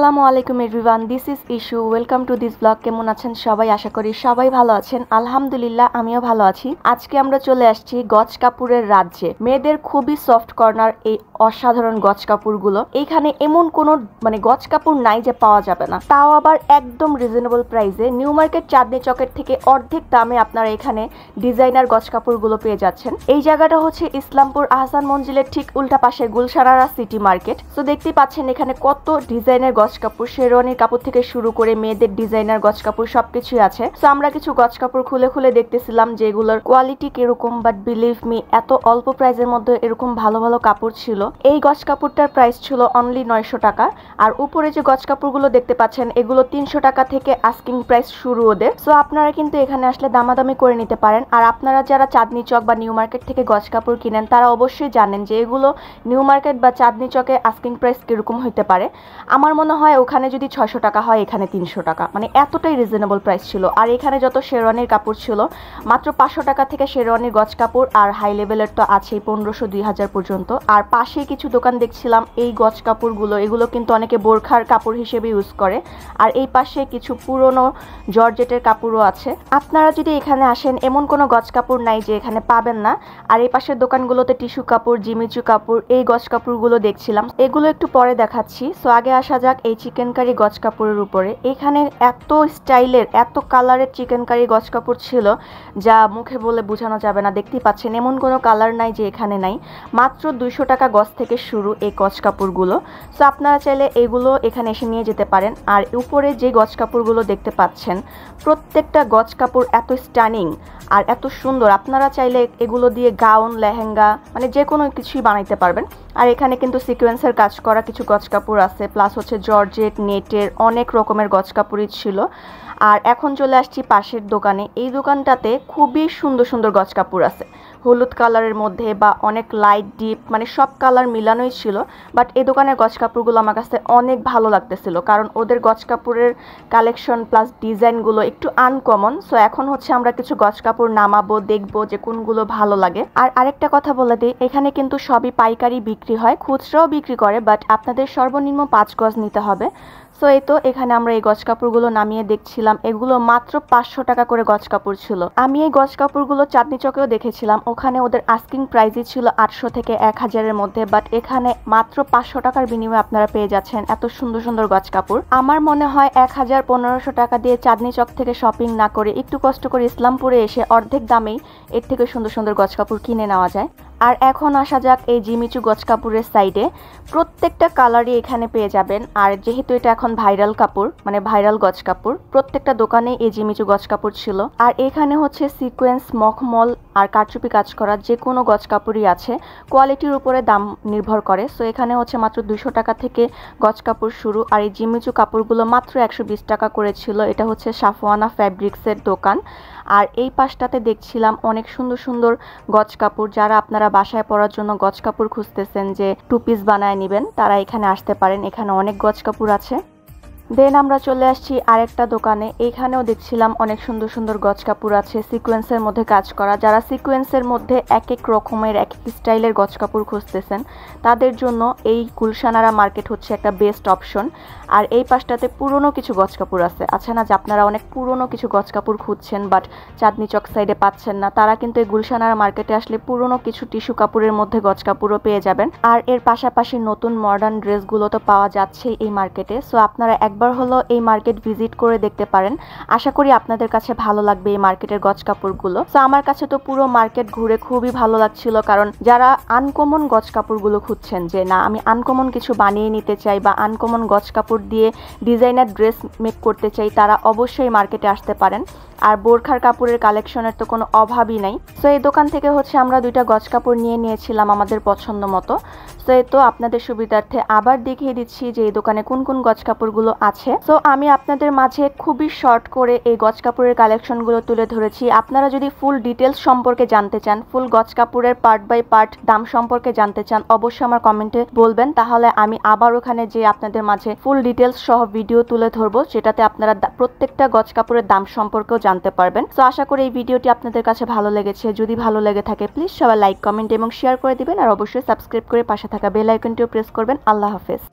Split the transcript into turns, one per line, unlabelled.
আসসালামু আলাইকুম everyone, this is issue. Welcome to this blog. কেমন আছেন সবাই? আশা করি সবাই ভালো আছেন। আলহামদুলিল্লাহ, আমিও ভালো আছি। আজকে আমরা চলে আসছি গজ কাপড়ের রাজ্যে। মেয়েদের খুবই সফট কর্নার এই অসাধারণ গজ কাপড়গুলো। এইখানে এমন কোনো গজ কাপড় নাই যে পাওয়া যাবে না, তাও আবার একদম রিজনেবল প্রাইসে। নিউ মার্কেট চাঁদনি চকের থেকে অর্ধেক দামে আপনারা এখানে ডিজাইনার গজ কাপড়গুলো পেয়ে যাচ্ছেন। এই জায়গাটা হচ্ছে ইসলামপুর আহসান মঞ্জিলের ঠিক উল্টা পাশে গুলশারারা সিটি মার্কেট। তো দেখতে পাচ্ছেন এখানে কত ডিজাইনের গজ কাপড়, শেরওয়ানির কাপড় থেকে শুরু করে মেয়েদের ডিজাইনার গজ কাপড় সবকিছুই আছে। তো আমরা কিছু গজ কাপড় খুলে খুলে দেখতেছিলাম যে এগুলোর কোয়ালিটি কিরকম, বাট বিলিভ মি এত অল্প প্রাইসের মধ্যে এরকম ভালো ভালো কাপড় ছিল। এই গজ কাপড়টার প্রাইস ছিল অনলি 900 টাকা। আর উপরে যে গজ কাপড়গুলো দেখতে পাচ্ছেন এগুলো 300 টাকা থেকে আস্কিং প্রাইস শুরু ওদের। সো আপনারা কিন্তু এখানে আসলে দামাদামি করে নিতে পারেন। আর আপনারা যারা চাঁদনি চক বা নিউ মার্কেট থেকে গজ কাপড় কিনেন তারা অবশ্যই জানেন যে এগুলো নিউ মার্কেট বা চাঁদনি চকে আস্কিং প্রাইস কিরকম হইতে পারে। আমার মনে হয় ওখানে যদি 600 টাকা হয় এখানে 300 টাকা, এতটাই রিজনেবল প্রাইস ছিল। আর এখানে যত শেরওয়ানির কাপড় ছিল মাত্র 500 টাকা থেকে শেরওয়ানির গজ কাপড়, আর হাই লেভেলের তো আছেই 1500-2000 পর্যন্ত। আর পাশে কিছু দোকান দেখছিলাম এই গজ কাপড়গুলো, এগুলো কিন্তু অনেকে বোরখার কাপড় হিসেবে ইউজ করে। আর এই পাশে কিছু পুরনো জর্জেটের কাপড়ও আছে। আপনারা যদি এখানে আসেন এমন কোনো গজ কাপড় নাই যে এখানে পাবেন না। আর এই পাশের দোকানগুলোতে টিস্যু কাপড়, জিমিচু কাপড়, এই গজ কাপড়গুলো দেখছিলাম। এগুলো একটু পরে দেখাচ্ছি। সো আগে আসা যাক এই চিকেন কারি গজ কাপড়ের উপরে। এখানে এত স্টাইলের, এত কালারের চিকেন কারি গজ কাপড় ছিল যা মুখে বলে বোঝানো যাবে না। দেখতেই পাচ্ছেন এমন কোনো কালার নাই যে এখানে নাই। মাত্র 200 টাকা গজ থেকে শুরু এই গজ কাপড়গুলো। সো আপনারা চাইলে এগুলো এখানে এসে নিয়ে যেতে পারেন। আর উপরে যে গজ কাপড়গুলো দেখতে পাচ্ছেন প্রত্যেকটা গজ কাপড় এত স্টানিং আর এত সুন্দর, আপনারা চাইলে এগুলো দিয়ে গাউন, লেহেঙ্গা যে কোনো কিছুই বানাইতে পারবেন। আর এখানে কিন্তু সিকোয়েন্সের কাজ করা কিছু গজ কাপড় আছে, প্লাস হচ্ছে জর্জেট, নেটের অনেক রকমের গজ কাপড়ই ছিল। আর এখন চলে আসছি পাশের দোকানে। এই দোকানটাতে খুবই সুন্দর সুন্দর গজ কাপড় আছে, হলুদ কালারের মধ্যে বা অনেক লাইট ডিপ, সব কালার মিলানোই ছিল। বাট এই দোকানের গজ কাপড়গুলো আমার কাছে অনেক ভালো লাগতেছিল, কারণ ওদের গজ কাপড়ের কালেকশন প্লাস ডিজাইনগুলো একটু আনকমন। সো এখন হচ্ছে আমরা কিছু গজ কাপড় নামাবো, দেখবো যে কোনগুলো ভালো লাগে। আর আরেকটা কথা বলে দিই, এখানে কিন্তু সবই পাইকারি বিক্রি হয়, খুচরাও বিক্রি করে, বাট আপনাদের সর্বনিম্ন 5 গজ নিতে হবে। সো এই তো এখানে আমরা এই গজ কাপড়গুলো নামিয়ে দেখছিলাম। এগুলো মাত্র 500 টাকা করে গজ কাপড় ছিল। আমি এই গজ কাপড়গুলো চাঁদনি চকেও দেখেছিলাম, ওখানে ওদের আস্কিং প্রাইসই ছিল 800 থেকে 1000-এর মধ্যে। বাট এখানে মাত্র 500 টাকার বিনিময়ে আপনারা পেয়ে যাচ্ছেন এত সুন্দর সুন্দর গজ কাপড়। আমার মনে হয় 1000-1500 টাকা দিয়ে চাঁদনি চক থেকে শপিং না করে একটু কষ্ট করে ইসলামপুরে এসে অর্ধেক দামেই এর থেকে সুন্দর সুন্দর গজ কাপড় কিনে নেওয়া যায়। আর এখন আসা যাক এই জিমিচু গজ কাপড়ের সাইডে। প্রত্যেকটা কালারই এখানে পেয়ে যাবেন। আর যেহেতু এটা এখন ভাইরাল কাপড়, ভাইরাল গজ কাপড়, প্রত্যেকটা দোকানে এই জিমিচু গজ কাপড় ছিল। আর এখানে হচ্ছে সিকোয়েন্স, মখমল আর কারচুপি কাজ করা যে কোনো গজ কাপড়ই আছে, কোয়ালিটির উপরে দাম নির্ভর করে। সো এখানে হচ্ছে মাত্র 200 টাকা থেকে গজ কাপড় শুরু। আর এই জিমিচু কাপড়গুলো মাত্র 120 টাকা করেছিল। এটা হচ্ছে সাফওয়ানা ফ্যাব্রিক্সের দোকান। আর এই পাশটাতে দেখছিলাম অনেক সুন্দর সুন্দর গজ কাপড়। যারা আপনারা বাসায় পরার জন্য গজ কাপড় খুঁজতেছেন যে 2 পিস বানায় নেবেন, তারা এখানে আসতে পারেন। এখানে অনেক গজ কাপড় আছে। দেন আমরা চলে আসছি আরেকটা দোকানে। এইখানেও দেখছিলাম অনেক সুন্দর সুন্দর গজ কাপড় আছে সিকোয়েন্সের মধ্যে কাজ করা। যারা সিকোয়েন্সের মধ্যে এক এক রকমের এক এক স্টাইলের গজ কাপড় খুঁজতেছেন তাদের জন্য এই গুলশানারা মার্কেট হচ্ছে একটা বেস্ট অপশন। আর এই পাশটাতে পুরনো কিছু গজ কাপড় আছে। আচ্ছা না যে আপনারা অনেক পুরনো কিছু গজ কাপড় খুঁজছেন বাট চাঁদনি চক সাইডে পাচ্ছেন না, তারা কিন্তু এই গুলশানারা মার্কেটে আসলে পুরনো কিছু টিস্যু কাপড়ের মধ্যে গজ কাপড়ও পেয়ে যাবেন। আর এর পাশাপাশি নতুন মডার্ন ড্রেসগুলো তো পাওয়া যাচ্ছেই এই মার্কেটে। সো আপনারা একবার হলো এই মার্কেট ভিজিট করে দেখতে পারেন। আশা করি আপনাদের কাছে ভালো লাগবে এই মার্কেটের গজ কাপড়গুলো। সো আমার কাছে তো পুরো মার্কেট ঘুরে খুবই ভালো লাগছিল, কারণ যারা আনকমন গজ কাপড়গুলো খুঁজছেন যে না আমি আনকমন কিছু বানিয়ে নিতে চাই বা আনকমন গজ কাপড় দিয়ে ডিজাইনার ড্রেস মেক করতে চাই, তারা অবশ্যই মার্কেটে আসতে পারেন। আর বোরখার কাপড়ের কালেকশনের তো কোনো অভাবই নাই। সো এই দোকান থেকে হচ্ছে আমরা 2টা গজ কাপড় নিয়ে নিয়েছিলাম আমাদের পছন্দ মতো। সো এই তো আপনাদের সুবিধার্থে আবার দেখিয়ে দিচ্ছি যে এই দোকানে কোন কোন গজ কাপড়গুলো আছে। সো আমি আপনাদের মাঝে খুবই শর্ট করে এই গজ কাপড়ের কালেকশনগুলো তুলে ধরেছি। আপনারা যদি ফুল ডিটেলস সম্পর্কে জানতে চান, ফুল গজ কাপড়ের পার্ট বাই পার্ট দাম সম্পর্কে জানতে চান, অবশ্যই আমার কমেন্টে বলবেন, তাহলে আমি আবার ওখানে যে আপনাদের মাঝে ফুল ডিটেলস সহ ভিডিও তুলে ধরবো, যেটাতে আপনারা প্রত্যেকটা গজ কাপড়ের দাম সম্পর্কেও জানতে পারবেন। সো আশা করি এই ভিডিওটি আপনাদের কাছে ভালো লেগেছে। যদি ভালো লেগে থাকে প্লিজ সবাই লাইক, কমেন্ট এবং শেয়ার করে দিবেন। আর অবশ্যই সাবস্ক্রাইব করে পাশে থাকা বেল আইকনটিও প্রেস করবেন। আল্লাহ হাফেজ।